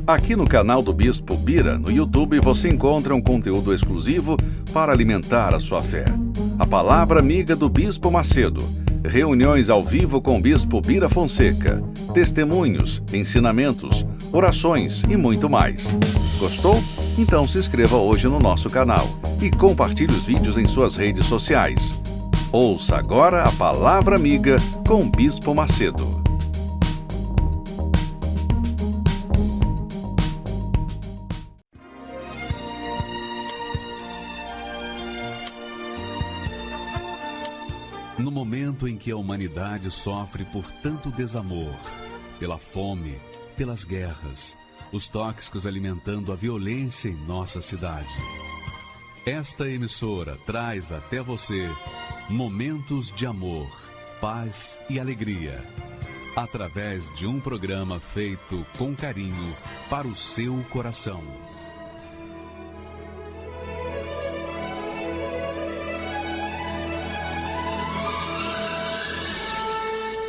Aqui no canal do Bispo Bira, no YouTube, você encontra um conteúdo exclusivo para alimentar a sua fé. A Palavra Amiga do Bispo Macedo. Reuniões ao vivo com o Bispo Bira Fonseca. Testemunhos, ensinamentos, orações e muito mais. Gostou? Então se inscreva hoje no nosso canal e compartilhe os vídeos em suas redes sociais. Ouça agora a Palavra Amiga com o Bispo Macedo. No momento em que a humanidade sofre por tanto desamor, pela fome, pelas guerras, os tóxicos alimentando a violência em nossa cidade, esta emissora traz até você momentos de amor, paz e alegria, através de um programa feito com carinho para o seu coração.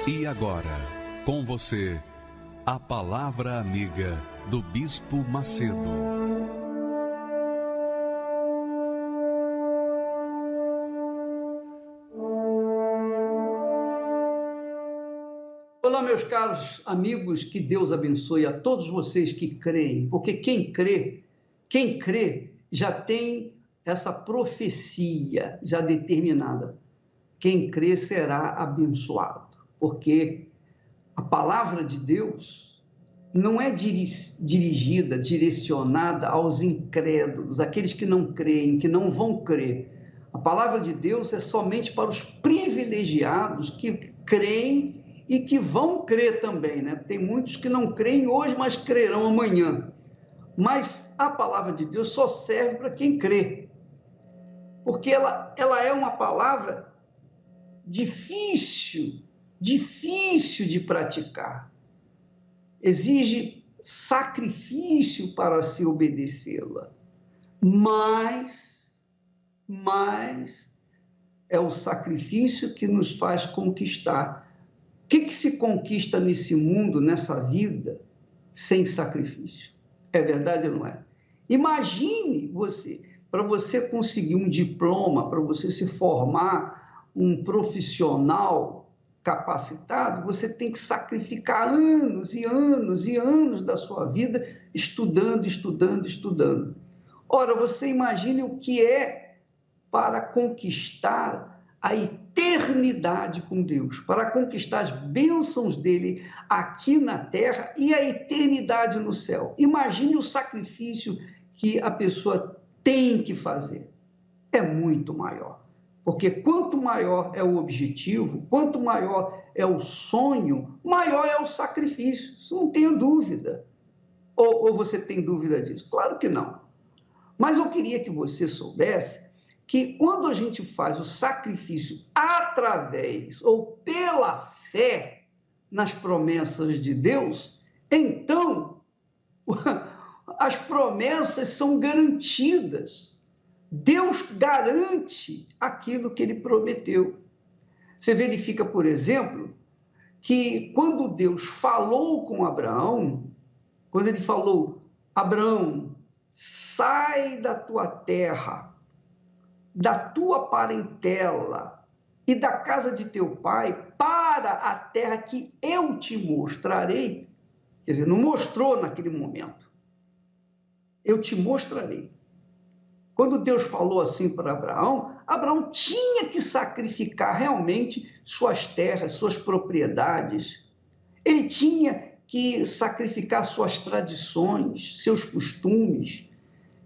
E agora, com você, a Palavra Amiga do Bispo Macedo. Olá, meus caros amigos, que Deus abençoe a todos vocês que creem, porque quem crê já tem essa profecia já determinada. Quem crê será abençoado. Porque a palavra de Deus não é dirigida, direcionada aos incrédulos, aqueles que não creem, que não vão crer. A palavra de Deus é somente para os privilegiados que creem e que vão crer também, né? Tem muitos que não creem hoje, mas crerão amanhã. Mas a palavra de Deus só serve para quem crê, porque ela é uma palavra difícil de praticar, exige sacrifício para se obedecê-la, mas é o sacrifício que nos faz conquistar. O que se conquista nesse mundo, nessa vida, sem sacrifício? É verdade ou não é? Imagine você, para você conseguir um diploma, para você se formar um profissional capacitado, você tem que sacrificar anos e anos e anos da sua vida estudando. Ora, você imagine o que é para conquistar a eternidade com Deus, para conquistar as bênçãos dele aqui na terra e a eternidade no céu. Imagine o sacrifício que a pessoa tem que fazer. É muito maior. Porque quanto maior é o objetivo, quanto maior é o sonho, maior é o sacrifício. Isso não tenho dúvida. Ou você tem dúvida disso? Claro que não. Mas eu queria que você soubesse que quando a gente faz o sacrifício através ou pela fé nas promessas de Deus, então as promessas são garantidas. Deus garante aquilo que ele prometeu. Você verifica, por exemplo, que quando Deus falou com Abraão, quando ele falou: Abraão, sai da tua terra, da tua parentela e da casa de teu pai para a terra que eu te mostrarei. Quer dizer, não mostrou naquele momento. Eu te mostrarei. Quando Deus falou assim para Abraão, Abraão tinha que sacrificar realmente suas terras, suas propriedades. Ele tinha que sacrificar suas tradições, seus costumes.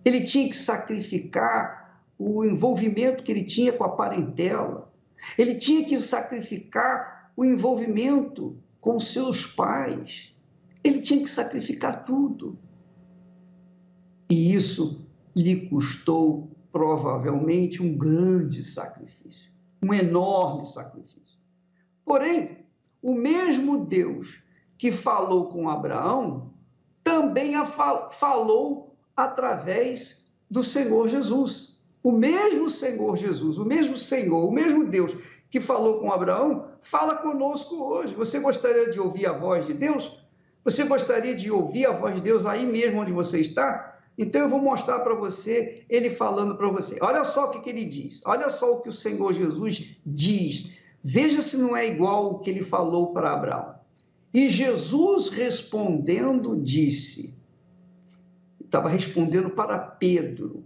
Ele tinha que sacrificar o envolvimento que ele tinha com a parentela. Ele tinha que sacrificar o envolvimento com seus pais. Ele tinha que sacrificar tudo. E isso lhe custou provavelmente um grande sacrifício, um enorme sacrifício. Porém, o mesmo Deus que falou com Abraão também falou através do Senhor Jesus. O mesmo Senhor Jesus, o mesmo Senhor, o mesmo Deus que falou com Abraão, fala conosco hoje. Você gostaria de ouvir a voz de Deus? Você gostaria de ouvir a voz de Deus aí mesmo onde você está? Então eu vou mostrar para você, ele falando para você. Olha só o que ele diz. Olha só o que o Senhor Jesus diz. Veja se não é igual o que ele falou para Abraão. E Jesus respondendo disse, estava respondendo para Pedro,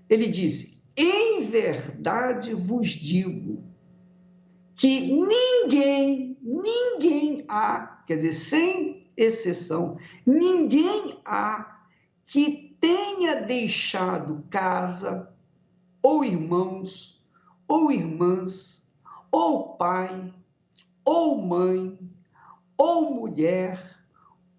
ele disse, em verdade vos digo que ninguém há, quer dizer, sem exceção, ninguém há que tenha deixado casa, ou irmãos, ou irmãs, ou pai, ou mãe, ou mulher,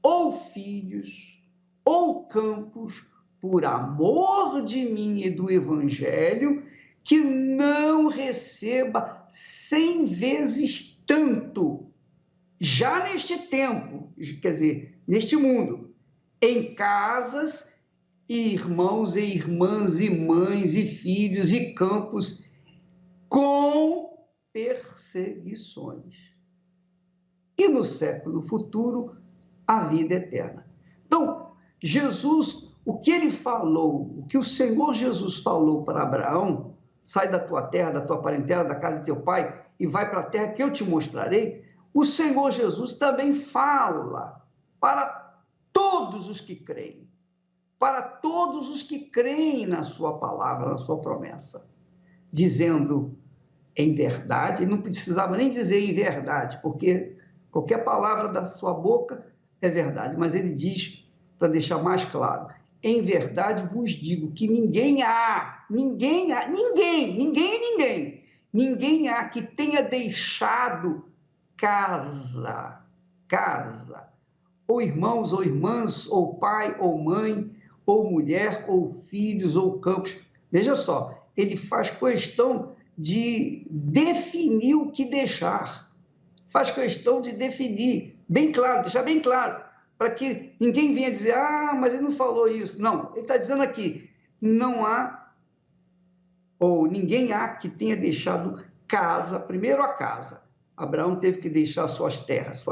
ou filhos, ou campos, por amor de mim e do Evangelho, que não receba 100 vezes tanto, já neste tempo, quer dizer, neste mundo, em casas, e irmãos e irmãs, e mães, e filhos, e campos, com perseguições. E no século futuro, a vida eterna. Então, Jesus, o que ele falou, o que o Senhor Jesus falou para Abraão, sai da tua terra, da tua parentela, da casa de teu pai, e vai para a terra que eu te mostrarei, o Senhor Jesus também fala para todos os que creem, para todos os que creem na sua palavra, na sua promessa, dizendo em verdade, ele não precisava nem dizer em verdade, porque qualquer palavra da sua boca é verdade, mas ele diz, para deixar mais claro, em verdade vos digo que ninguém há que tenha deixado casa, ou irmãos, ou irmãs, ou pai, ou mãe, ou mulher, ou filhos, ou campos. Veja só, ele faz questão de definir o que deixar. Faz questão de definir, bem claro, deixar bem claro, para que ninguém venha dizer, mas ele não falou isso. Não, ele está dizendo aqui, não há, ou ninguém há que tenha deixado casa, primeiro a casa. Abraão teve que deixar suas terras,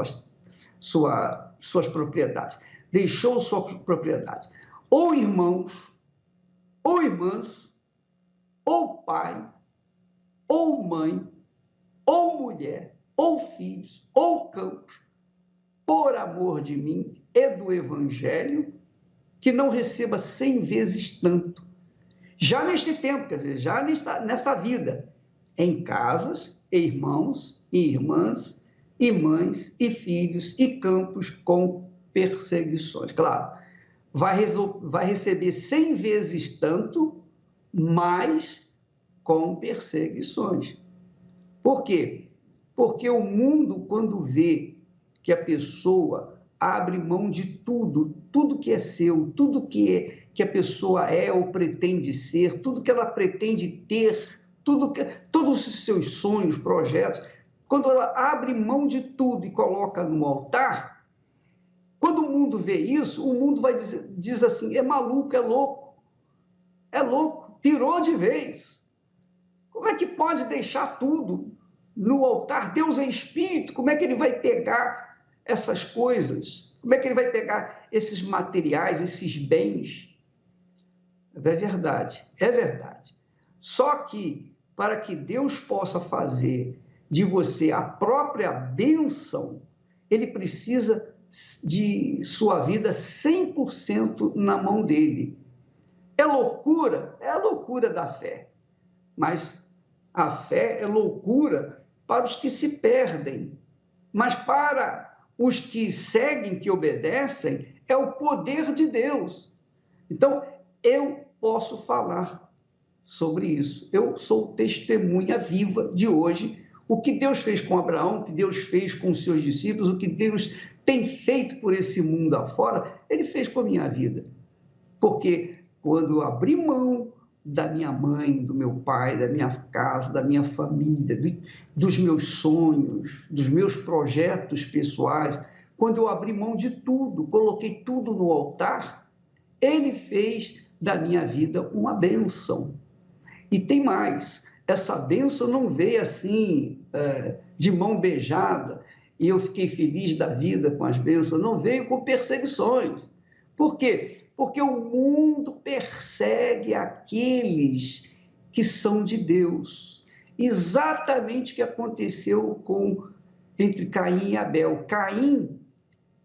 suas propriedades. Deixou sua propriedade. Ou irmãos, ou irmãs, ou pai, ou mãe, ou mulher, ou filhos, ou campos, por amor de mim e do Evangelho, que não receba 100 vezes tanto. Já neste tempo, quer dizer, já nesta vida, em casas, e irmãos, e irmãs, e mães, e filhos, e campos com perseguições. Claro, vai receber 100 vezes tanto, mas com perseguições. Por quê? Porque o mundo, quando vê que a pessoa abre mão de tudo que é seu, tudo que a pessoa é ou pretende ser, tudo que ela pretende ter, todos os seus sonhos, projetos, quando ela abre mão de tudo e coloca no altar, quando o mundo vê isso, o mundo diz assim, é maluco, é louco, pirou de vez. Como é que pode deixar tudo no altar? Deus é espírito, como é que ele vai pegar essas coisas? Como é que ele vai pegar esses materiais, esses bens? É verdade, é verdade. Só que, para que Deus possa fazer de você a própria bênção, ele precisa de sua vida 100% na mão dele. É a loucura da fé. Mas a fé é loucura para os que se perdem. Mas para os que seguem, que obedecem, é o poder de Deus. Então, eu posso falar sobre isso. Eu sou testemunha viva de hoje. O que Deus fez com Abraão, o que Deus fez com os seus discípulos, o que Deus tem feito por esse mundo afora, ele fez com a minha vida. Porque quando eu abri mão da minha mãe, do meu pai, da minha casa, da minha família, dos meus sonhos, dos meus projetos pessoais, quando eu abri mão de tudo, coloquei tudo no altar, ele fez da minha vida uma bênção. E tem mais, essa bênção não veio assim, de mão beijada, e eu fiquei feliz da vida com as bênçãos, não veio com perseguições. Por quê? Porque o mundo persegue aqueles que são de Deus. Exatamente o que aconteceu entre Caim e Abel. Caim,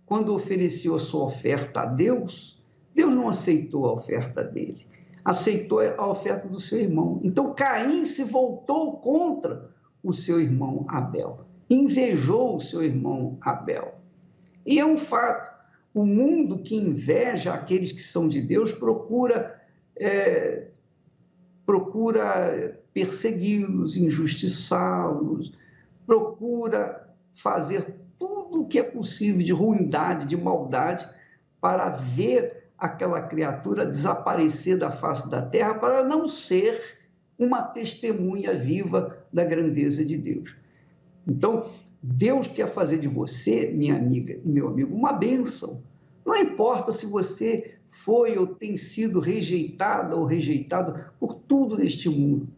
quando ofereceu a sua oferta a Deus, Deus não aceitou a oferta dele, aceitou a oferta do seu irmão. Então Caim se voltou contra o seu irmão Abel, invejou o seu irmão Abel. E é um fato, o mundo que inveja aqueles que são de Deus procura persegui-los, injustiçá-los, procura fazer tudo o que é possível de ruindade, de maldade, para ver aquela criatura desaparecer da face da terra, para não ser uma testemunha viva da grandeza de Deus. Então, Deus quer fazer de você, minha amiga e meu amigo, uma bênção. Não importa se você foi ou tem sido rejeitada ou rejeitado por tudo neste mundo.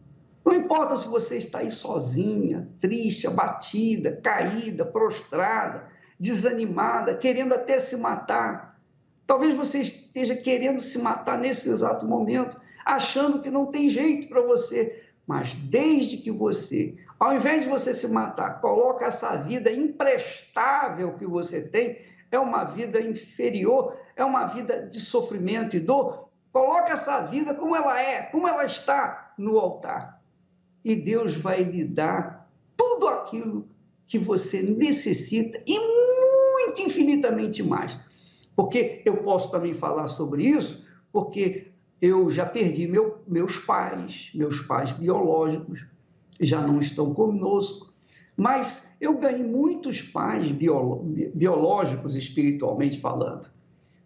Não importa se você está aí sozinha, triste, abatida, caída, prostrada, desanimada, querendo até se matar. Talvez você esteja querendo se matar nesse exato momento, achando que não tem jeito para você. Mas desde que você, ao invés de você se matar, coloca essa vida imprestável que você tem, é uma vida inferior, é uma vida de sofrimento e dor, coloca essa vida como ela é, como ela está no altar. E Deus vai lhe dar tudo aquilo que você necessita e muito infinitamente mais. Porque eu posso também falar sobre isso, porque eu já perdi meus pais biológicos, já não estão conosco, mas eu ganhei muitos pais biológicos, espiritualmente falando,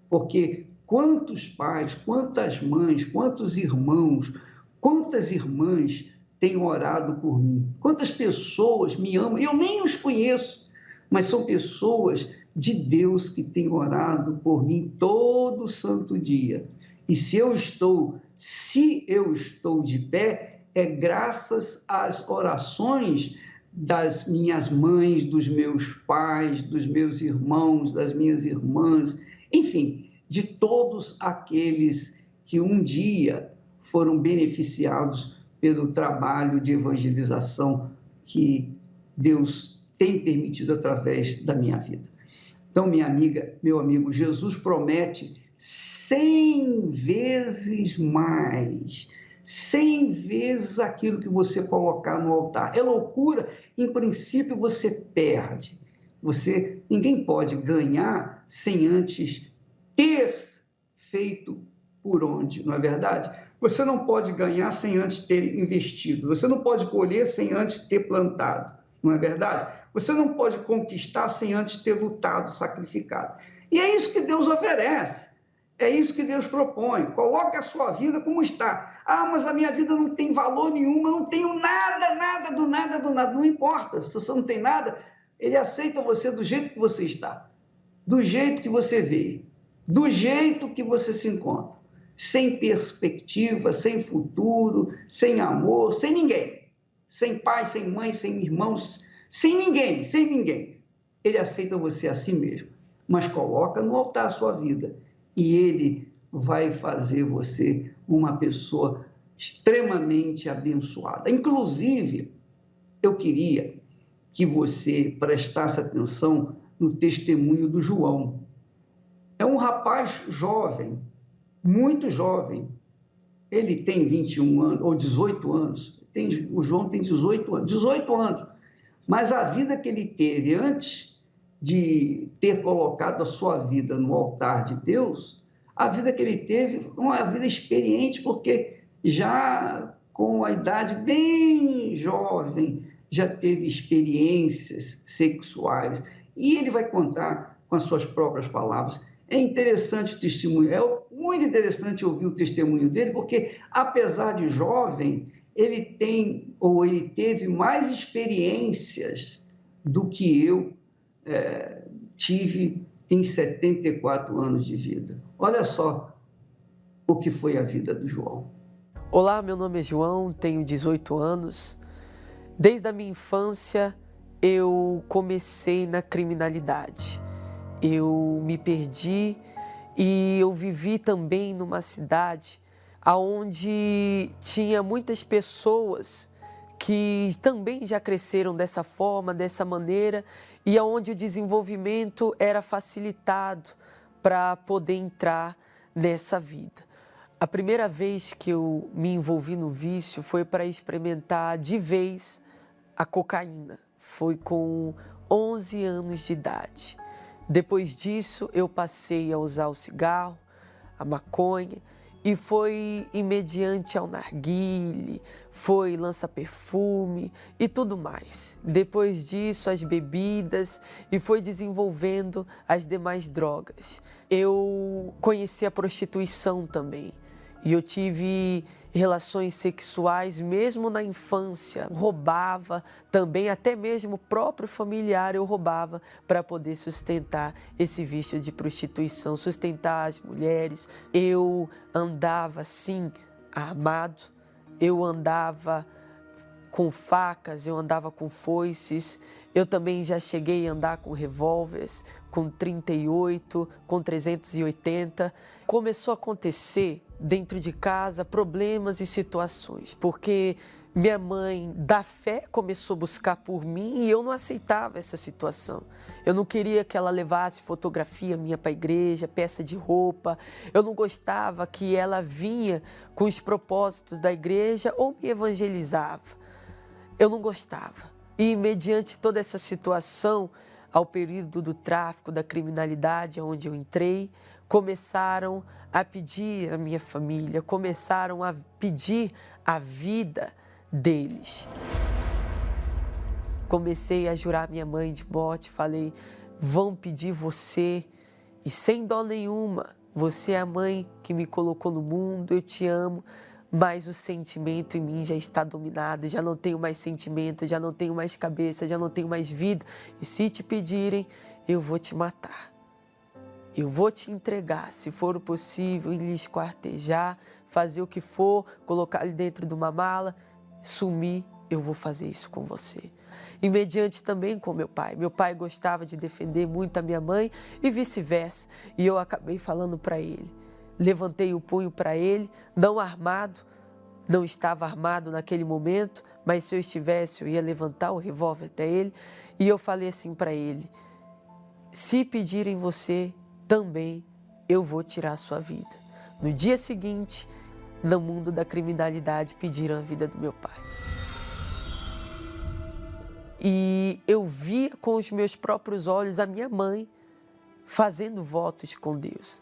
porque quantos pais, quantas mães, quantos irmãos, quantas irmãs têm orado por mim, quantas pessoas me amam, eu nem os conheço, mas são pessoas de Deus que têm orado por mim todo santo dia. E se eu estou de pé, é graças às orações das minhas mães, dos meus pais, dos meus irmãos, das minhas irmãs, enfim, de todos aqueles que um dia foram beneficiados pelo trabalho de evangelização que Deus tem permitido através da minha vida. Então, minha amiga, meu amigo, Jesus promete 100 vezes mais, 100 vezes aquilo que você colocar no altar. É loucura, em princípio você perde. Ninguém pode ganhar sem antes ter feito por onde, não é verdade? Você não pode ganhar sem antes ter investido. Você não pode colher sem antes ter plantado, não é verdade? Você não pode conquistar sem antes ter lutado, sacrificado. E é isso que Deus oferece. É isso que Deus propõe. Coloque a sua vida como está. Ah, mas a minha vida não tem valor nenhum, eu não tenho nada do nada. Não importa, se você não tem nada, Ele aceita você do jeito que você está, do jeito que você veio, do jeito que você se encontra, sem perspectiva, sem futuro, sem amor, sem ninguém, sem pai, sem mãe, sem irmãos, sem ninguém. Ele aceita você assim mesmo, mas coloca no altar a sua vida e Ele vai fazer você uma pessoa extremamente abençoada. Inclusive, eu queria que você prestasse atenção no testemunho do João. É um rapaz jovem, muito jovem. Ele tem 21 anos, ou 18 anos. O João tem 18 anos. Mas a vida que ele teve antes de ter colocado a sua vida no altar de Deus, a vida que ele teve foi uma vida experiente, porque já com a idade bem jovem, já teve experiências sexuais. E ele vai contar com as suas próprias palavras. É interessante o testemunho, é muito interessante ouvir o testemunho dele, porque apesar de jovem, ele teve mais experiências do que eu tive em 74 anos de vida. Olha só o que foi a vida do João. Olá, meu nome é João, tenho 18 anos. Desde a minha infância, eu comecei na criminalidade. Eu me perdi e eu vivi também numa cidade onde tinha muitas pessoas que também já cresceram dessa forma, dessa maneira, e onde o desenvolvimento era facilitado para poder entrar nessa vida. A primeira vez que eu me envolvi no vício foi para experimentar de vez a cocaína. Foi com 11 anos de idade. Depois disso, eu passei a usar o cigarro, a maconha, e foi imediante ao narguile, foi lança-perfume e tudo mais. Depois disso, as bebidas e foi desenvolvendo as demais drogas. Eu conheci a prostituição também e eu tive relações sexuais mesmo na infância. Roubava também, até mesmo o próprio familiar eu roubava para poder sustentar esse vício de prostituição, sustentar as mulheres. Eu andava sim armado, eu andava com facas, eu andava com foices, eu também já cheguei a andar com revólveres, com 38, com 380. Começou a acontecer dentro de casa problemas e situações, porque minha mãe da fé começou a buscar por mim e eu não aceitava essa situação. Eu não queria que ela levasse fotografia minha para a igreja, peça de roupa. Eu não gostava que ela vinha com os propósitos da igreja ou me evangelizava. Eu não gostava. E mediante toda essa situação, ao período do tráfico, da criminalidade, onde eu entrei, começaram a pedir a minha família, começaram a pedir a vida deles. Comecei a jurar minha mãe de morte, falei, vão pedir você, e sem dó nenhuma, você é a mãe que me colocou no mundo, eu te amo, mas o sentimento em mim já está dominado, já não tenho mais sentimento, já não tenho mais cabeça, já não tenho mais vida, e se te pedirem, eu vou te matar. Eu vou te entregar, se for o possível, lhe esquartejar, fazer o que for, colocar ele dentro de uma mala, sumir, eu vou fazer isso com você. E mediante também com meu pai. Meu pai gostava de defender muito a minha mãe e vice-versa. E eu acabei falando para ele. Levantei o punho para ele, não armado, não estava armado naquele momento, mas se eu estivesse, eu ia levantar o revólver até ele. E eu falei assim para ele, se pedirem você, também eu vou tirar a sua vida. No dia seguinte, no mundo da criminalidade, pediram a vida do meu pai. E eu via com os meus próprios olhos a minha mãe fazendo votos com Deus.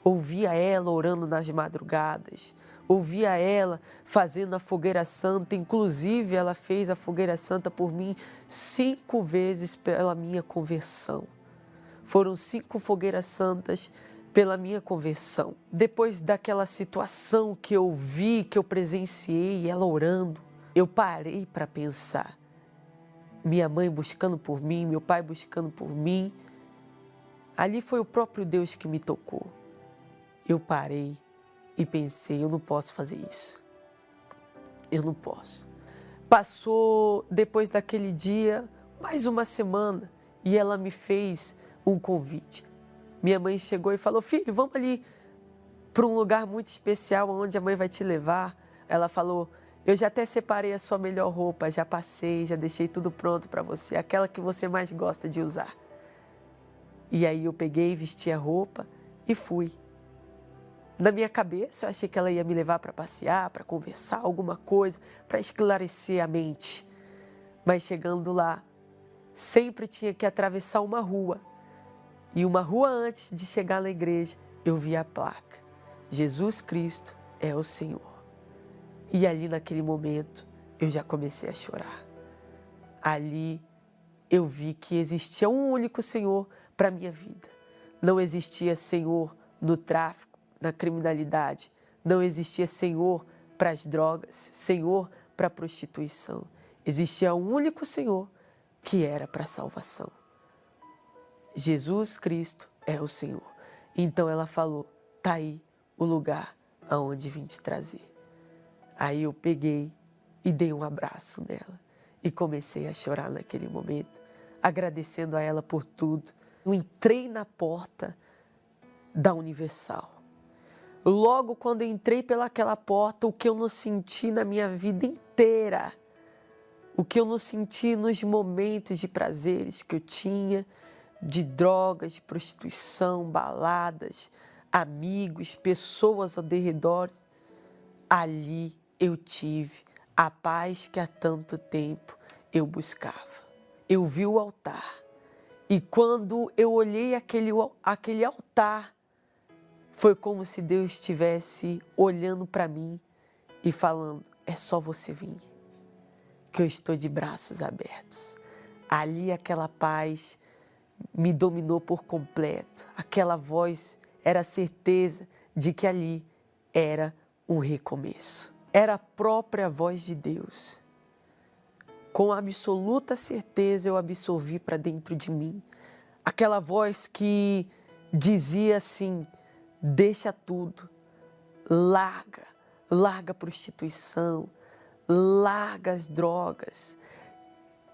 Ouvia ela orando nas madrugadas, ouvia ela fazendo a fogueira santa, inclusive ela fez a fogueira santa por mim 5 vezes pela minha conversão. Foram 5 fogueiras santas pela minha conversão. Depois daquela situação que eu vi, que eu presenciei, ela orando, eu parei para pensar. Minha mãe buscando por mim, meu pai buscando por mim. Ali foi o próprio Deus que me tocou. Eu parei e pensei, eu não posso fazer isso. Eu não posso. Passou, depois daquele dia, mais uma semana e ela me fez um convite. Minha mãe chegou e falou, filho, vamos ali para um lugar muito especial onde a mãe vai te levar. Ela falou, eu já até separei a sua melhor roupa, já passei, já deixei tudo pronto para você, aquela que você mais gosta de usar. E aí eu peguei, vesti a roupa e fui. Na minha cabeça eu achei que ela ia me levar para passear, para conversar, alguma coisa, para esclarecer a mente. Mas chegando lá, sempre tinha que atravessar uma rua. E uma rua antes de chegar na igreja, eu vi a placa, Jesus Cristo é o Senhor. E ali naquele momento, eu já comecei a chorar. Ali eu vi que existia um único Senhor para a minha vida. Não existia Senhor no tráfico, na criminalidade. Não existia Senhor para as drogas, Senhor para a prostituição. Existia um único Senhor que era para a salvação. Jesus Cristo é o Senhor. Então ela falou, tá aí o lugar aonde vim te trazer. Aí eu peguei e dei um abraço nela. E comecei a chorar naquele momento, agradecendo a ela por tudo. Eu entrei na porta da Universal. Logo quando entrei pelaquela porta, o que eu não senti na minha vida inteira, o que eu não senti nos momentos de prazeres que eu tinha, de drogas, de prostituição, baladas, amigos, pessoas ao redor, ali eu tive a paz que há tanto tempo eu buscava. Eu vi o altar e quando eu olhei aquele altar, foi como se Deus estivesse olhando para mim e falando, é só você vir, que eu estou de braços abertos. Ali aquela paz me dominou por completo. Aquela voz era a certeza de que ali era um recomeço. Era a própria voz de Deus. Com absoluta certeza eu absorvi para dentro de mim. Aquela voz que dizia assim, deixa tudo, larga a prostituição, larga as drogas,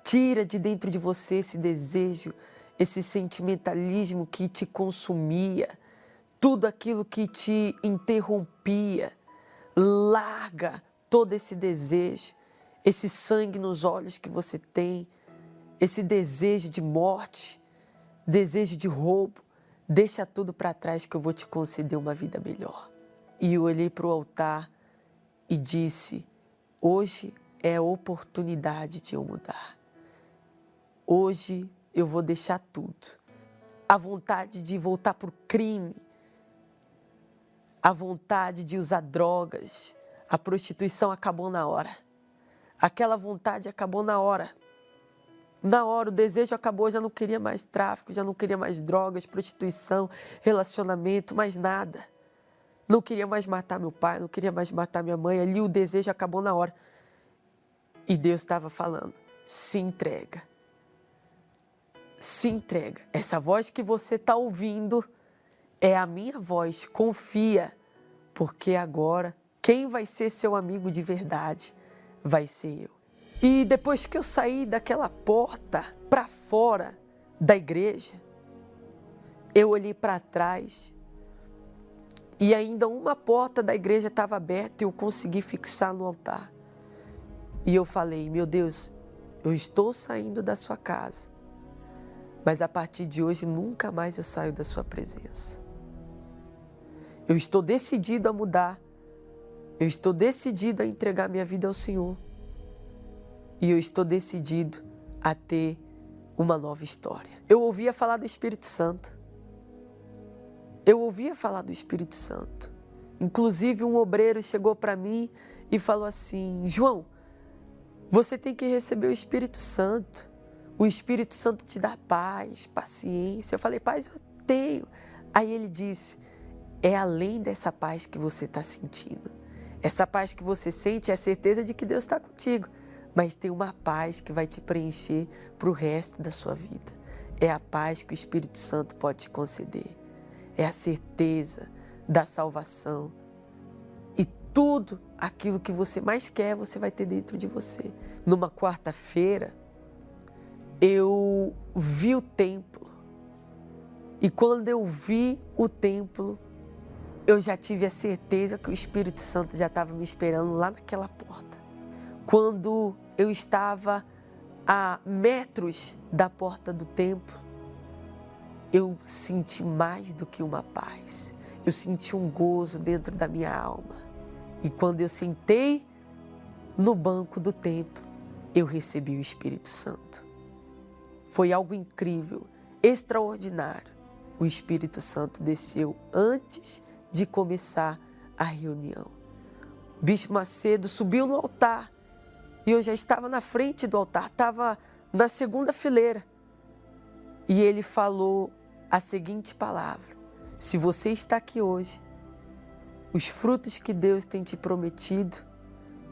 tira de dentro de você esse desejo, esse sentimentalismo que te consumia, tudo aquilo que te interrompia, larga todo esse desejo, esse sangue nos olhos que você tem, esse desejo de morte, desejo de roubo, deixa tudo para trás que eu vou te conceder uma vida melhor. E eu olhei para o altar e disse, hoje é a oportunidade de eu mudar. Hoje eu vou deixar tudo. A vontade de voltar para o crime, a vontade de usar drogas, a prostituição acabou na hora. Aquela vontade acabou na hora. Na hora, o desejo acabou, já não queria mais tráfico, já não queria mais drogas, prostituição, relacionamento, mais nada. Não queria mais matar meu pai, não queria mais matar minha mãe. Ali o desejo acabou na hora. E Deus estava falando, se entrega. Se entrega. Essa voz que você está ouvindo é a minha voz, confia. Porque agora, quem vai ser seu amigo de verdade vai ser eu. E depois que eu saí daquela porta para fora da igreja, eu olhei para trás e ainda uma porta da igreja estava aberta e eu consegui fixar no altar. E eu falei, meu Deus, eu estou saindo da sua casa, mas a partir de hoje nunca mais eu saio da sua presença. Eu estou decidido a mudar, eu estou decidido a entregar minha vida ao Senhor. E eu estou decidido a ter uma nova história. Eu ouvia falar do Espírito Santo. Eu ouvia falar do Espírito Santo. Inclusive um obreiro chegou para mim e falou assim, João, você tem que receber o Espírito Santo. O Espírito Santo te dá paz, paciência. Eu falei, paz eu tenho. Aí ele disse, é além dessa paz que você está sentindo. Essa paz que você sente é a certeza de que Deus está contigo. Mas tem uma paz que vai te preencher para o resto da sua vida. É a paz que o Espírito Santo pode te conceder. É a certeza da salvação. E tudo aquilo que você mais quer, você vai ter dentro de você. Numa quarta-feira, eu vi o templo. E quando eu vi o templo, eu já tive a certeza que o Espírito Santo já estava me esperando lá naquela porta. Quando eu estava a metros da porta do templo, eu senti mais do que uma paz. Eu senti um gozo dentro da minha alma. E quando eu sentei no banco do templo, eu recebi o Espírito Santo. Foi algo incrível, extraordinário. O Espírito Santo desceu antes de começar a reunião. O Bispo Macedo subiu no altar. E eu já estava na frente do altar, estava na segunda fileira. E ele falou a seguinte palavra, se você está aqui hoje, os frutos que Deus tem te prometido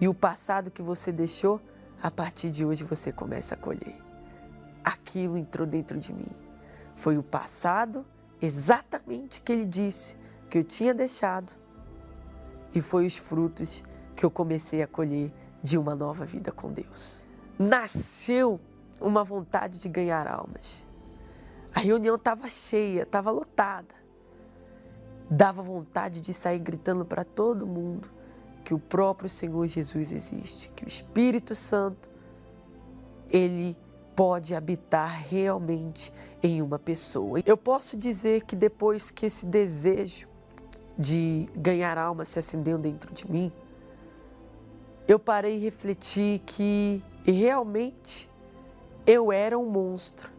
e o passado que você deixou, a partir de hoje você começa a colher. Aquilo entrou dentro de mim. Foi o passado exatamente que ele disse que eu tinha deixado e foi os frutos que eu comecei a colher de uma nova vida com Deus. nasceu uma vontade de ganhar almas. A reunião estava cheia, estava lotada. Dava vontade de sair gritando para todo mundo que o próprio Senhor Jesus existe, que o Espírito Santo, ele pode habitar realmente em uma pessoa. Eu posso dizer que depois que esse desejo de ganhar alma se acendeu dentro de mim, eu parei e refleti que realmente eu era um monstro.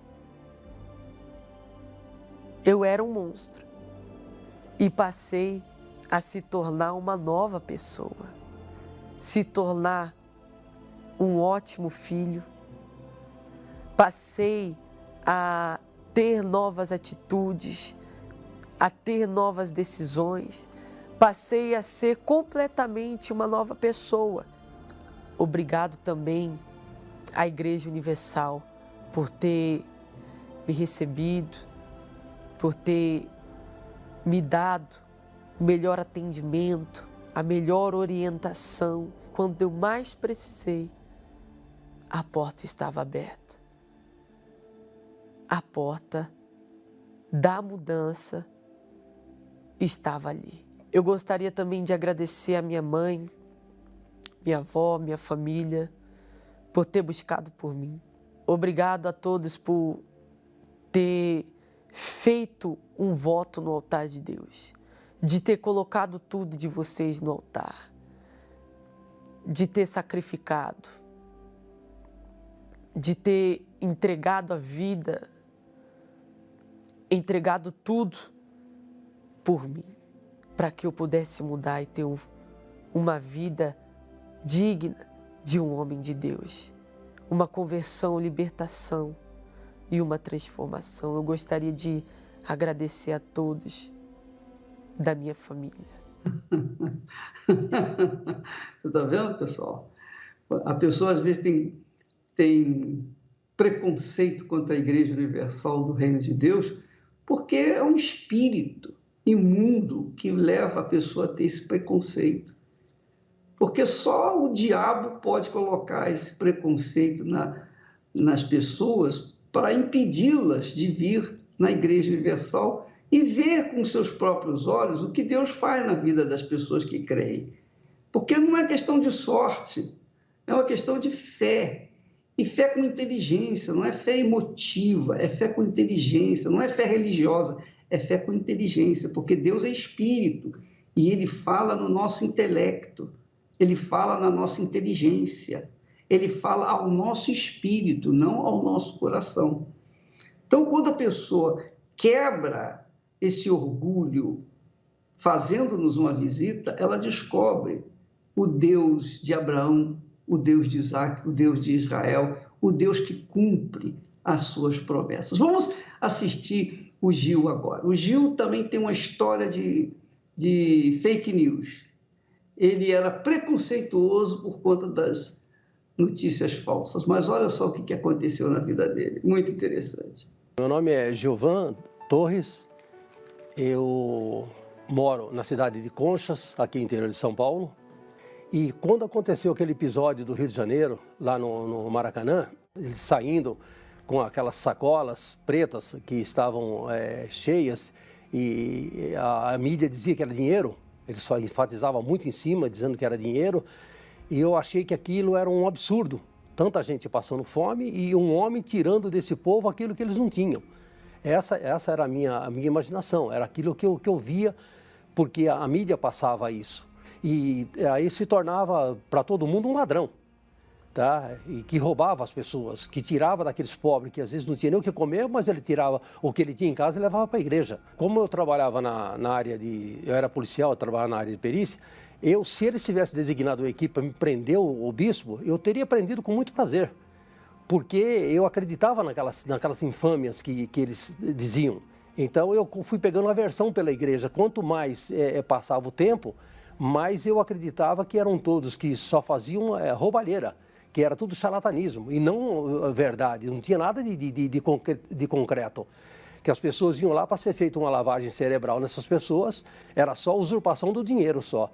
Eu era um monstro. E passei a se tornar uma nova pessoa, se tornar um ótimo filho. Passei a ter novas atitudes, a ter novas decisões. Passei a ser completamente uma nova pessoa. Obrigado também à Igreja Universal por ter me recebido, por ter me dado o melhor atendimento, a melhor orientação. Quando eu mais precisei, a porta estava aberta. A porta da mudança estava ali. Eu gostaria também de agradecer a minha mãe, minha avó, minha família, por ter buscado por mim. Obrigado a todos por ter feito um voto no altar de Deus, de ter colocado tudo de vocês no altar, de ter sacrificado, de ter entregado a vida, entregado tudo por mim, para que eu pudesse mudar e ter uma vida digna de um homem de Deus, uma conversão, libertação e uma transformação. Eu gostaria de agradecer a todos da minha família. Você está vendo, pessoal? A pessoa às vezes tem preconceito contra a Igreja Universal do Reino de Deus, porque é um espírito imundo que leva a pessoa a ter esse preconceito. Porque só o diabo pode colocar esse preconceito nas pessoas para impedi-las de vir na Igreja Universal e ver com seus próprios olhos o que Deus faz na vida das pessoas que creem. Porque não é questão de sorte, é uma questão de fé. E fé com inteligência, não é fé emotiva, é fé com inteligência, não é fé religiosa, é fé com inteligência, porque Deus é espírito e Ele fala no nosso intelecto, Ele fala na nossa inteligência, Ele fala ao nosso espírito, não ao nosso coração. Então, quando a pessoa quebra esse orgulho, fazendo-nos uma visita, ela descobre o Deus de Abraão, o Deus de Isaac, o Deus de Israel, o Deus que cumpre as suas promessas. Vamos assistir o Gil agora. O Gil também tem uma história de fake news. Ele era preconceituoso por conta das notícias falsas, mas olha só o que aconteceu na vida dele. Muito interessante. Meu nome é Gilvan Torres, eu moro na cidade de Conchas, aqui no interior de São Paulo. E quando aconteceu aquele episódio do Rio de Janeiro, lá no Maracanã, eles saindo com aquelas sacolas pretas que estavam cheias e a mídia dizia que era dinheiro, eles só enfatizavam muito em cima, dizendo que era dinheiro, e eu achei que aquilo era um absurdo. Tanta gente passando fome e um homem tirando desse povo aquilo que eles não tinham. Essa era a minha imaginação, era aquilo que eu via, porque a mídia passava isso. E aí se tornava para todo mundo um ladrão, tá? E que roubava as pessoas, que tirava daqueles pobres que às vezes não tinha nem o que comer, mas ele tirava o que ele tinha em casa e levava para a igreja. Como eu trabalhava na área eu era policial, eu trabalhava na área de perícia, se eles tivessem designado uma equipe para me prender o bispo, eu teria prendido com muito prazer, porque eu acreditava naquelas infâmias que eles diziam. Então eu fui pegando aversão pela igreja. Quanto mais passava o tempo, mas eu acreditava que eram todos que só faziam roubalheira, que era tudo charlatanismo e não verdade, não tinha nada de concreto. Que as pessoas iam lá para ser feita uma lavagem cerebral nessas pessoas, era só usurpação do dinheiro só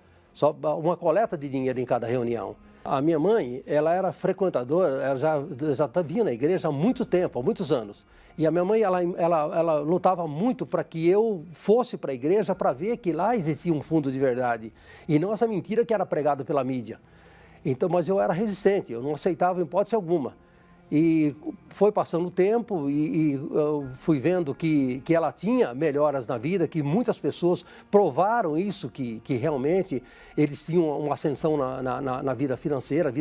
uma coleta de dinheiro em cada reunião. A minha mãe, ela era frequentadora, ela já vinha na igreja há muito tempo, há muitos anos. E a minha mãe, ela lutava muito para que eu fosse para a igreja para ver que lá existia um fundo de verdade. E não essa mentira que era pregada pela mídia. Então, mas eu era resistente, eu não aceitava em hipótese alguma. E foi passando o tempo e eu fui vendo que ela tinha melhoras na vida, que muitas pessoas provaram isso, que realmente eles tinham uma ascensão na vida financeira,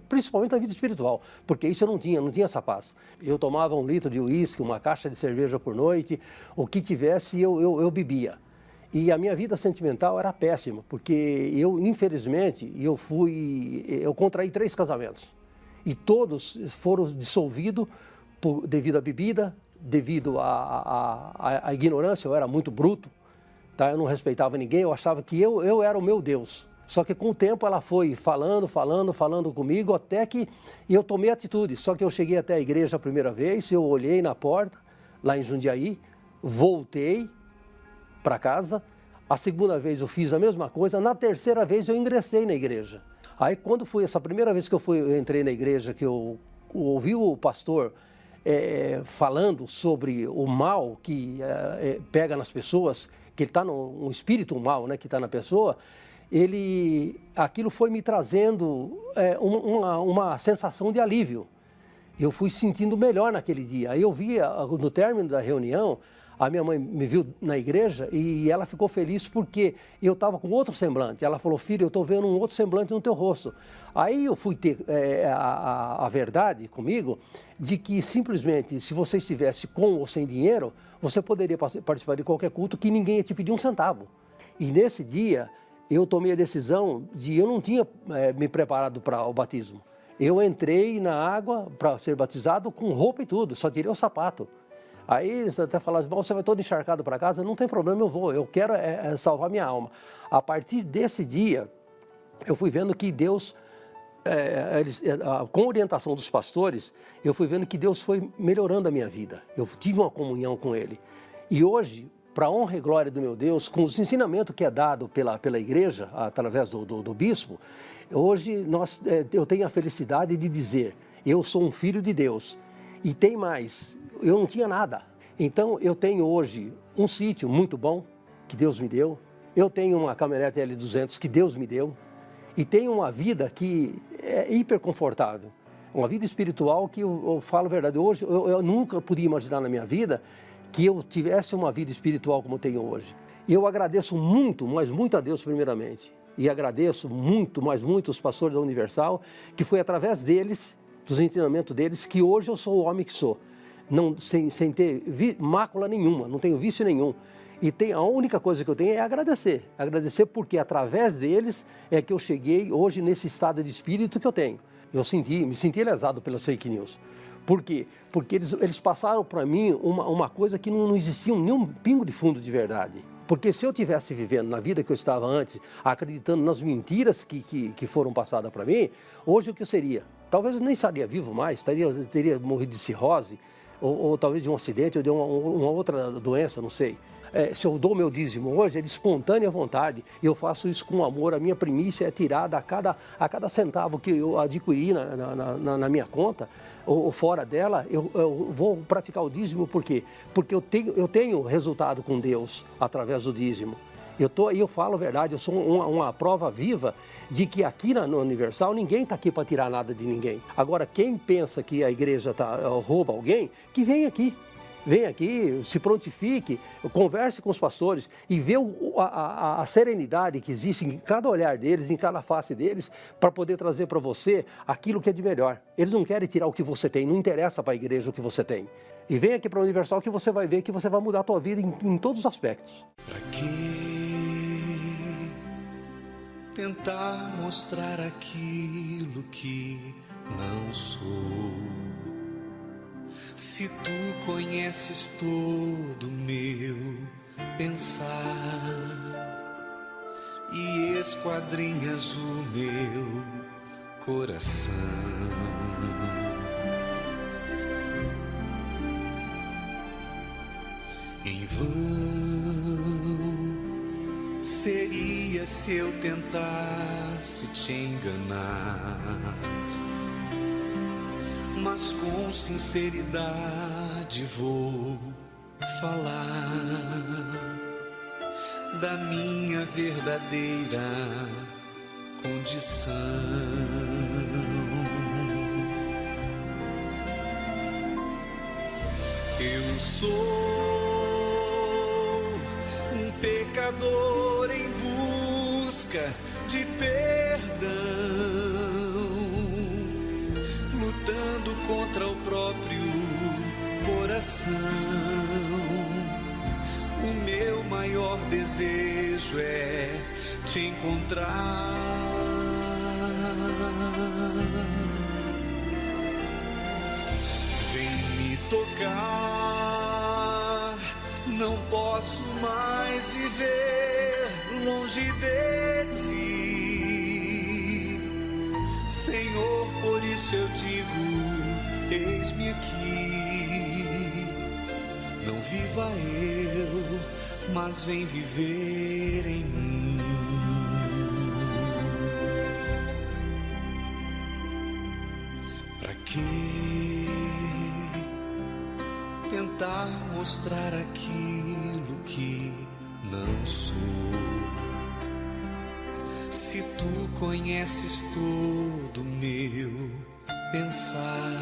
principalmente na vida espiritual, porque isso eu não tinha essa paz. Eu tomava 1 litro de uísque, uma caixa de cerveja por noite, o que tivesse eu bebia. E a minha vida sentimental era péssima, porque eu, infelizmente, eu contraí 3 casamentos. E todos foram dissolvidos devido à bebida, devido à ignorância. Eu era muito bruto, tá? Eu não respeitava ninguém, eu achava que eu era o meu Deus. Só que com o tempo ela foi falando comigo, até que eu tomei atitude. Só que eu cheguei até a igreja a primeira vez, eu olhei na porta, lá em Jundiaí, voltei para casa. A segunda vez eu fiz a mesma coisa, na terceira vez eu ingressei na igreja. Aí quando foi essa primeira vez que eu entrei na igreja, que eu ouvi o pastor falando sobre o mal que pega nas pessoas, que ele está um espírito mal, né, que está na pessoa, aquilo foi me trazendo uma sensação de alívio. Eu fui sentindo melhor naquele dia. Aí eu vi, no término da reunião, a minha mãe me viu na igreja e ela ficou feliz porque eu estava com outro semblante. Ela falou: filho, eu estou vendo um outro semblante no teu rosto. Aí eu fui ter a verdade comigo de que simplesmente, se você estivesse com ou sem dinheiro, você poderia participar de qualquer culto que ninguém ia te pedir um centavo. E nesse dia, eu tomei a decisão eu não tinha me preparado para o batismo. Eu entrei na água para ser batizado com roupa e tudo, só tirei o sapato. Aí eles até falaram: você vai todo encharcado para casa? Não tem problema, eu quero salvar minha alma. A partir desse dia, eu fui vendo que Deus, com a orientação dos pastores, eu fui vendo que Deus foi melhorando a minha vida. Eu tive uma comunhão com Ele. E hoje, para a honra e glória do meu Deus, com os ensinamentos que é dado pela igreja, através do bispo, hoje eu tenho a felicidade de dizer: eu sou um filho de Deus. E tem mais, eu não tinha nada. Então eu tenho hoje um sítio muito bom, que Deus me deu. Eu tenho uma caminhonete L200 que Deus me deu. E tenho uma vida que é hiper confortável. Uma vida espiritual que eu falo a verdade. Hoje eu nunca podia imaginar na minha vida que eu tivesse uma vida espiritual como eu tenho hoje. E eu agradeço muito, mas muito a Deus primeiramente. E agradeço muito, mas muito os pastores da Universal, que foi através deles, dos ensinamentos deles, que hoje eu sou o homem que sou. Não, sem ter mácula nenhuma, não tenho vício nenhum. E a única coisa que eu tenho é agradecer. Agradecer porque através deles é que eu cheguei hoje nesse estado de espírito que eu tenho. Me senti lesado pelas fake news. Por quê? Porque eles passaram para mim uma coisa que não existia nenhum pingo de fundo de verdade. Porque se eu estivesse vivendo na vida que eu estava antes, acreditando nas mentiras que foram passadas para mim, hoje o que eu seria? Talvez eu nem estaria vivo mais, teria morrido de cirrose, ou talvez de um acidente, ou de uma outra doença, não sei. Se eu dou meu dízimo hoje, é de espontânea vontade, e eu faço isso com amor. A minha primícia é tirada a cada centavo que eu adquiri na minha conta, ou fora dela, eu vou praticar o dízimo. Por quê? Porque eu tenho resultado com Deus através do dízimo. Eu falo a verdade, eu sou uma prova viva de que aqui no Universal ninguém está aqui para tirar nada de ninguém. Agora, quem pensa que a igreja rouba alguém, que vem aqui. Vem aqui, se prontifique, converse com os pastores e vê a serenidade que existe em cada olhar deles, em cada face deles, para poder trazer para você aquilo que é de melhor. Eles não querem tirar o que você tem, não interessa para a igreja o que você tem. E vem aqui para o Universal que você vai ver que você vai mudar a tua vida em todos os aspectos. Para que tentar mostrar aquilo que não sou? Se tu conheces todo meu pensar e esquadrinhas o meu coração, em vão seria se eu tentasse te enganar. Mas com sinceridade vou falar da minha verdadeira condição. Eu sou um pecador em busca de perdão, lutando contra o próprio coração. O meu maior desejo é te encontrar. Vem me tocar, não posso mais viver longe de ti. Senhor, por isso eu digo, eis-me aqui. Não viva eu, mas vem viver em mim. Pra que tentar mostrar aquilo que não sou? Se tu conheces todo meu pensar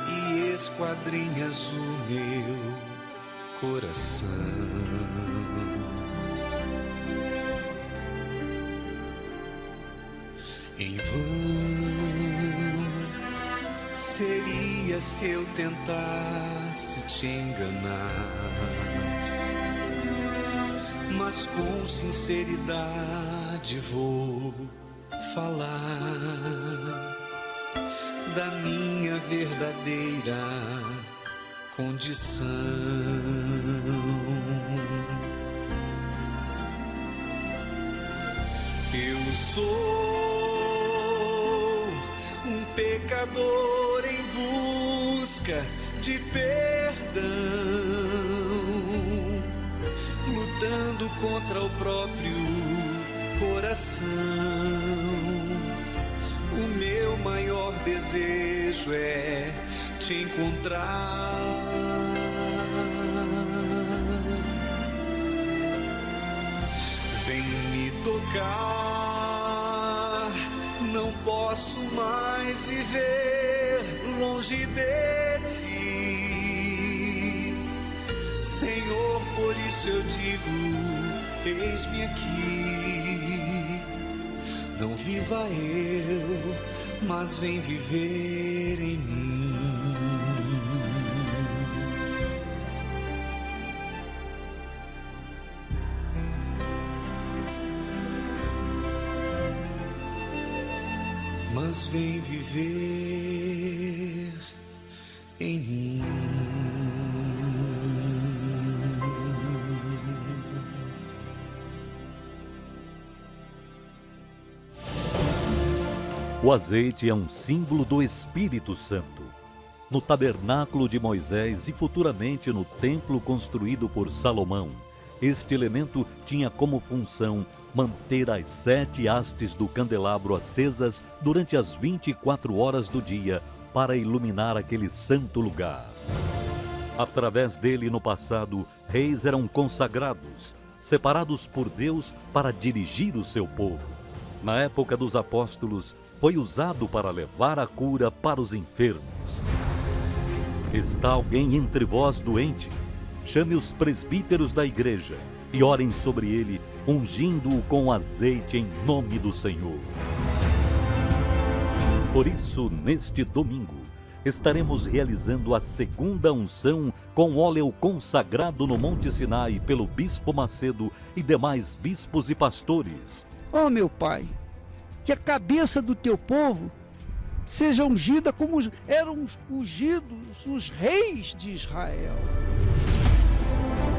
e esquadrinhas o meu coração. Em vão seria se eu tentasse te enganar, mas com sinceridade vou falar da minha verdadeira condição. Eu sou um pecador em busca de perdão, lutando contra o próprio coração. O meu maior desejo é te encontrar. Vem me tocar, não posso mais viver longe de ti. Senhor, por isso eu digo, eis-me aqui. Não viva eu, mas vem viver em mim. Mas vem viver em mim. O azeite é um símbolo do Espírito Santo. No tabernáculo de Moisés e futuramente no templo construído por Salomão, este elemento tinha como função manter as 7 hastes do candelabro acesas durante as 24 horas do dia para iluminar aquele santo lugar. Através dele, no passado, reis eram consagrados, separados por Deus para dirigir o seu povo. Na época dos apóstolos, foi usado para levar a cura para os enfermos. Está alguém entre vós doente? Chame os presbíteros da igreja e orem sobre ele, ungindo-o com azeite em nome do Senhor. Por isso, neste domingo, estaremos realizando a segunda unção com óleo consagrado no Monte Sinai pelo Bispo Macedo e demais bispos e pastores. Ó meu Pai, que a cabeça do teu povo seja ungida como eram ungidos os reis de Israel.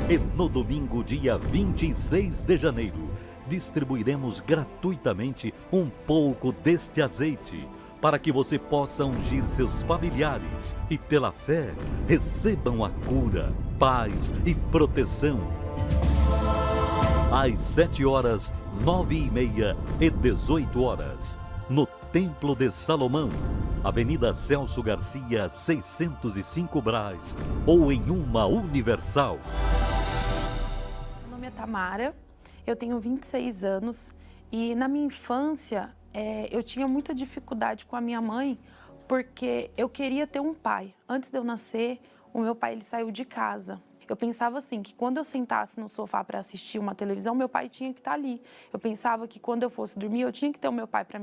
E no domingo, dia 26 de janeiro, distribuiremos gratuitamente um pouco deste azeite, para que você possa ungir seus familiares e, pela fé, recebam a cura, paz e proteção. às 7 horas, 9h30 e 18 horas, no Templo de Salomão, Avenida Celso Garcia, 605 Brás, ou em uma Universal. Meu nome é Tamara, eu tenho 26 anos e na minha infância eu tinha muita dificuldade com a minha mãe porque eu queria ter um pai. Antes de eu nascer, o meu pai ele saiu de casa. Eu pensava assim, que quando eu sentasse no sofá para assistir uma televisão, meu pai tinha que estar ali. Eu pensava que quando eu fosse dormir, eu tinha que ter o meu pai para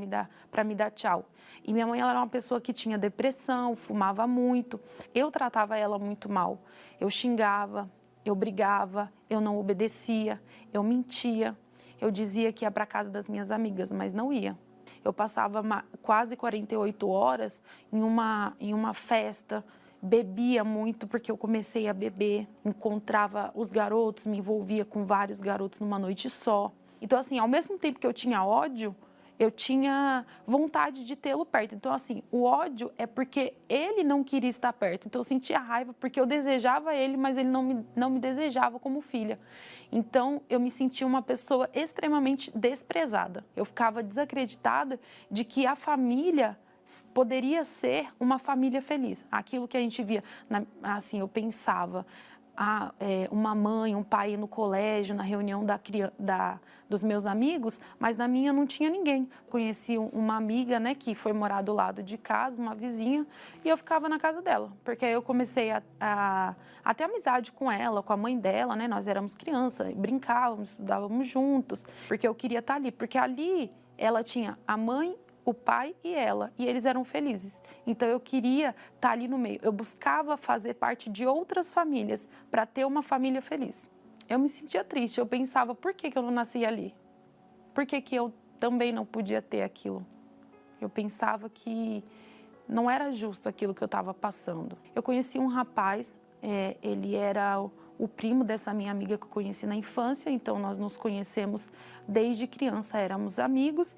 me dar tchau. E minha mãe ela era uma pessoa que tinha depressão, fumava muito. Eu tratava ela muito mal. Eu xingava, eu brigava, eu não obedecia, eu mentia. Eu dizia que ia para casa das minhas amigas, mas não ia. Eu passava quase 48 horas em uma festa, bebia muito porque eu comecei a beber, encontrava os garotos, me envolvia com vários garotos numa noite só. Então, assim, ao mesmo tempo que eu tinha ódio, eu tinha vontade de tê-lo perto. Então, assim, o ódio é porque ele não queria estar perto. Então, eu sentia raiva porque eu desejava ele, mas ele não me desejava como filha. Então, eu me sentia uma pessoa extremamente desprezada. Eu ficava desacreditada de que a família poderia ser uma família feliz. Aquilo que a gente via, assim, eu pensava, uma mãe, um pai no colégio, na reunião dos meus amigos, mas na minha não tinha ninguém. Conheci uma amiga, né, que foi morar do lado de casa, uma vizinha, e eu ficava na casa dela, porque aí eu comecei a ter amizade com ela, com a mãe dela, né, nós éramos crianças, brincávamos, estudávamos juntos, porque eu queria estar ali, porque ali ela tinha a mãe, o pai e ela, e eles eram felizes. Então eu queria estar ali no meio. Eu buscava fazer parte de outras famílias para ter uma família feliz. Eu me sentia triste, eu pensava, por que eu não nasci ali? Por que eu também não podia ter aquilo? Eu pensava que não era justo aquilo que eu estava passando. Eu conheci um rapaz, ele era o primo dessa minha amiga que eu conheci na infância, então nós nos conhecemos desde criança, éramos amigos.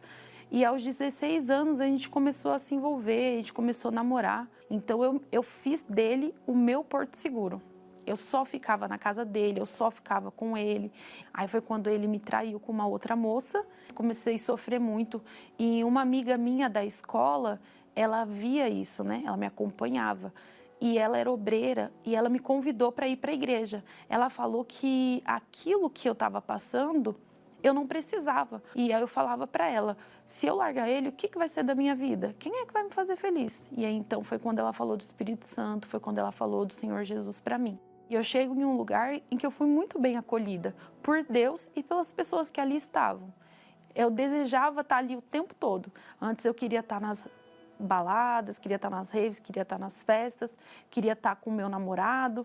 E aos 16 anos a gente começou a se envolver, a gente começou a namorar. Então eu fiz dele o meu porto seguro. Eu só ficava na casa dele, eu só ficava com ele. Aí foi quando ele me traiu com uma outra moça. Comecei a sofrer muito. E uma amiga minha da escola, ela via isso, né? Ela me acompanhava. E ela era obreira e ela me convidou para ir para a igreja. Ela falou que aquilo que eu estava passando, eu não precisava. E aí eu falava para ela, se eu largar ele, o que vai ser da minha vida? Quem é que vai me fazer feliz? E aí então foi quando ela falou do Espírito Santo, foi quando ela falou do Senhor Jesus para mim. E eu chego em um lugar em que eu fui muito bem acolhida por Deus e pelas pessoas que ali estavam. Eu desejava estar ali o tempo todo. Antes eu queria estar nas baladas, queria estar nas raves, queria estar nas festas, queria estar com o meu namorado.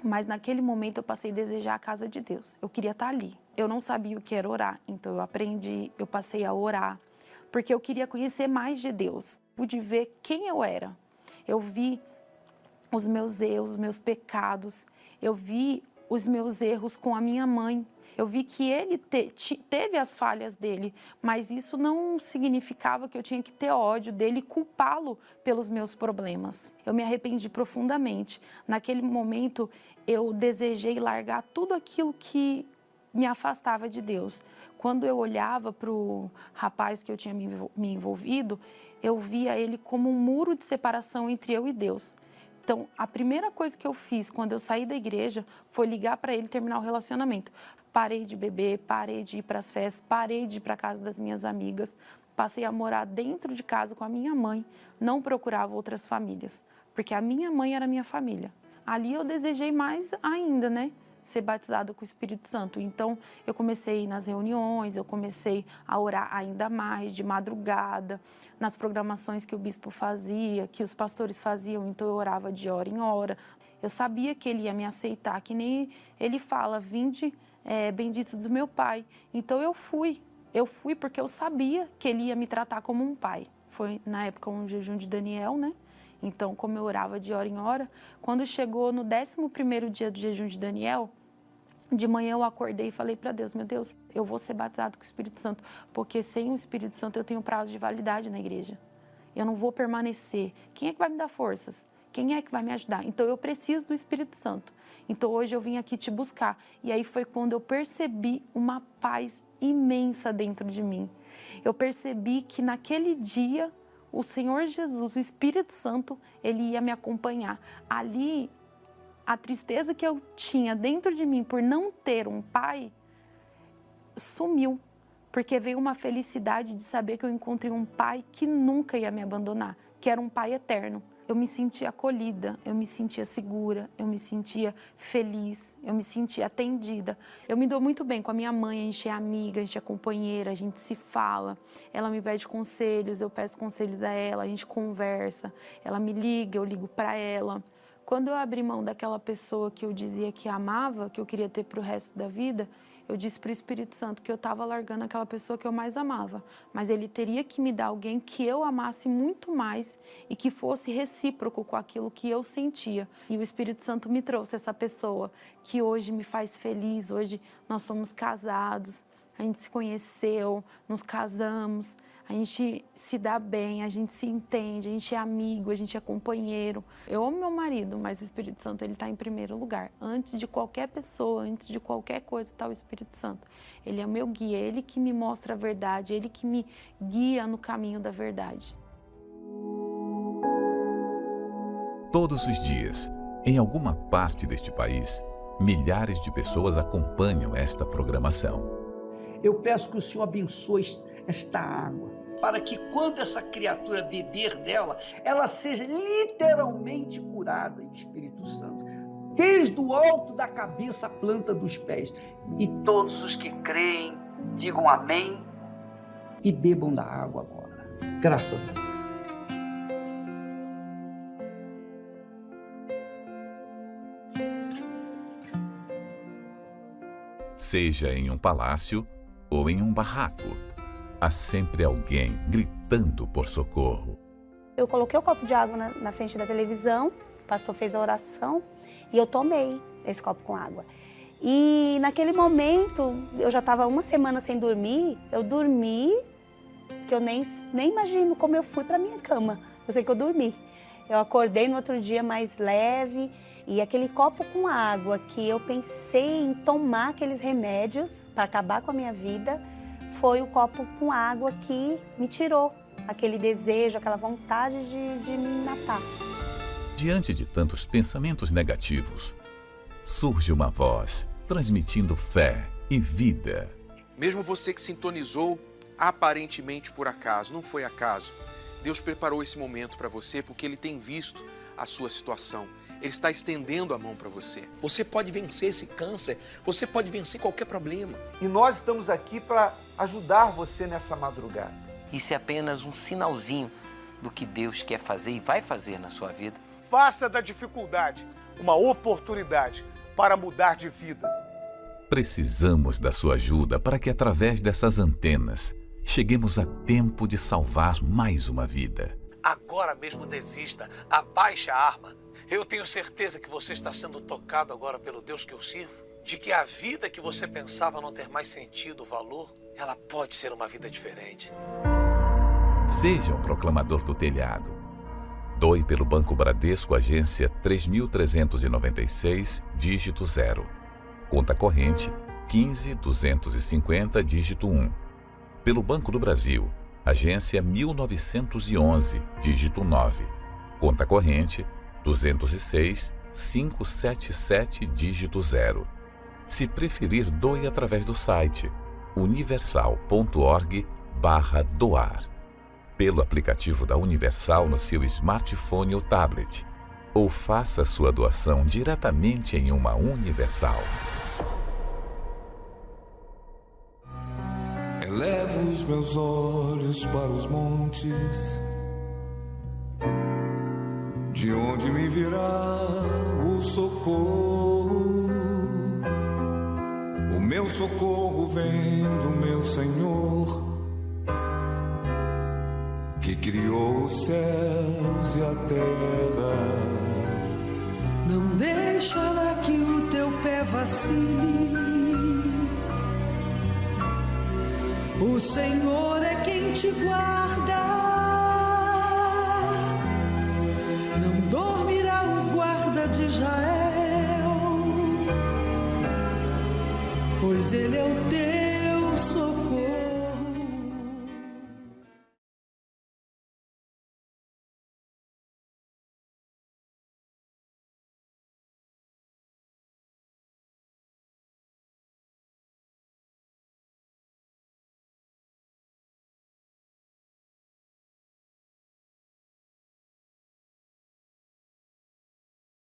Mas naquele momento eu passei a desejar a casa de Deus. Eu queria estar ali. Eu não sabia o que era orar, então eu aprendi, eu passei a orar, porque eu queria conhecer mais de Deus. Pude ver quem eu era. Eu vi os meus erros, os meus pecados. Eu vi os meus erros com a minha mãe. Eu vi que ele teve as falhas dele, mas isso não significava que eu tinha que ter ódio dele e culpá-lo pelos meus problemas. Eu me arrependi profundamente. Naquele momento, eu desejei largar tudo aquilo que me afastava de Deus. Quando eu olhava para o rapaz que eu tinha me envolvido, eu via ele como um muro de separação entre eu e Deus. Então, a primeira coisa que eu fiz quando eu saí da igreja foi ligar para ele e terminar o relacionamento. Parei de beber, parei de ir para as festas, parei de ir para a casa das minhas amigas. Passei a morar dentro de casa com a minha mãe, não procurava outras famílias, porque a minha mãe era a minha família. Ali eu desejei mais ainda, né? Ser batizado com o Espírito Santo. Então, eu comecei a ir nas reuniões, eu comecei a orar ainda mais, de madrugada, nas programações que o bispo fazia, que os pastores faziam, então eu orava de hora em hora. Eu sabia que ele ia me aceitar, que nem ele fala, vinde bendito do meu pai. Então, eu fui porque eu sabia que ele ia me tratar como um pai. Foi, na época, um jejum de Daniel, né? Então, como eu orava de hora em hora, quando chegou no 11º dia do jejum de Daniel, de manhã eu acordei e falei para Deus, meu Deus, eu vou ser batizado com o Espírito Santo, porque sem o Espírito Santo eu tenho prazo de validade na igreja. Eu não vou permanecer. Quem é que vai me dar forças? Quem é que vai me ajudar? Então, eu preciso do Espírito Santo. Então hoje eu vim aqui te buscar. E aí foi quando eu percebi uma paz imensa dentro de mim. Eu percebi que naquele dia o Senhor Jesus, o Espírito Santo, ele ia me acompanhar. Ali, a tristeza que eu tinha dentro de mim por não ter um pai, sumiu. Porque veio uma felicidade de saber que eu encontrei um pai que nunca ia me abandonar, que era um pai eterno. Eu me sentia acolhida, eu me sentia segura, eu me sentia feliz, eu me sentia atendida. Eu me dou muito bem com a minha mãe, a gente é amiga, a gente é companheira, a gente se fala. Ela me pede conselhos, eu peço conselhos a ela, a gente conversa. Ela me liga, eu ligo para ela. Quando eu abri mão daquela pessoa que eu dizia que amava, que eu queria ter para o resto da vida, eu disse para o Espírito Santo que eu estava largando aquela pessoa que eu mais amava, mas ele teria que me dar alguém que eu amasse muito mais e que fosse recíproco com aquilo que eu sentia. E o Espírito Santo me trouxe essa pessoa que hoje me faz feliz. Hoje nós somos casados, a gente se conheceu, nos casamos, a gente se dá bem, a gente se entende, a gente é amigo, a gente é companheiro. Eu amo meu marido, mas o Espírito Santo ele está em primeiro lugar. Antes de qualquer pessoa, antes de qualquer coisa está o Espírito Santo. Ele é o meu guia, ele que me mostra a verdade, ele que me guia no caminho da verdade. Todos os dias, em alguma parte deste país, milhares de pessoas acompanham esta programação. Eu peço que o Senhor abençoe esta água, para que quando essa criatura beber dela, ela seja literalmente curada em Espírito Santo, desde o alto da cabeça à planta dos pés. E todos os que creem, digam amém e bebam da água agora. Graças a Deus. Seja em um palácio ou em um barraco, há sempre alguém gritando por socorro. Eu coloquei o copo de água na frente da televisão, o pastor fez a oração e eu tomei esse copo com água. E naquele momento, eu já estava uma semana sem dormir, eu dormi, que eu nem imagino como eu fui para minha cama. Eu sei que eu dormi. Eu acordei no outro dia mais leve e aquele copo com água que eu pensei em tomar aqueles remédios para acabar com a minha vida, foi o copo com água que me tirou aquele desejo, aquela vontade de me matar. Diante de tantos pensamentos negativos, surge uma voz transmitindo fé e vida. Mesmo você que sintonizou aparentemente por acaso, não foi acaso. Deus preparou esse momento para você porque Ele tem visto a sua situação. Ele está estendendo a mão para você. Você pode vencer esse câncer, você pode vencer qualquer problema. E nós estamos aqui para ajudar você nessa madrugada. Isso é apenas um sinalzinho do que Deus quer fazer e vai fazer na sua vida. Faça da dificuldade uma oportunidade para mudar de vida. Precisamos da sua ajuda para que, através dessas antenas, cheguemos a tempo de salvar mais uma vida. Agora mesmo desista, abaixe a arma. Eu tenho certeza que você está sendo tocado agora pelo Deus que eu sirvo, de que a vida que você pensava não ter mais sentido, valor, ela pode ser uma vida diferente. Seja um proclamador do telhado. Doe pelo Banco Bradesco, agência 3.396, dígito 0. Conta corrente 15.250, dígito 1. Pelo Banco do Brasil, agência 1911, dígito 9. Conta corrente 206.577, dígito 0. Se preferir, doe através do site universal.org/doar. Pelo aplicativo da Universal no seu smartphone ou tablet. Ou faça sua doação diretamente em uma Universal. Elevo os meus olhos para os montes, de onde me virá o socorro. O meu socorro vem do meu Senhor, que criou os céus e a terra. Não deixará que o teu pé vacile. O Senhor é quem te guarda. Não dormirá o guarda de Israel. Ele é o teu socorro.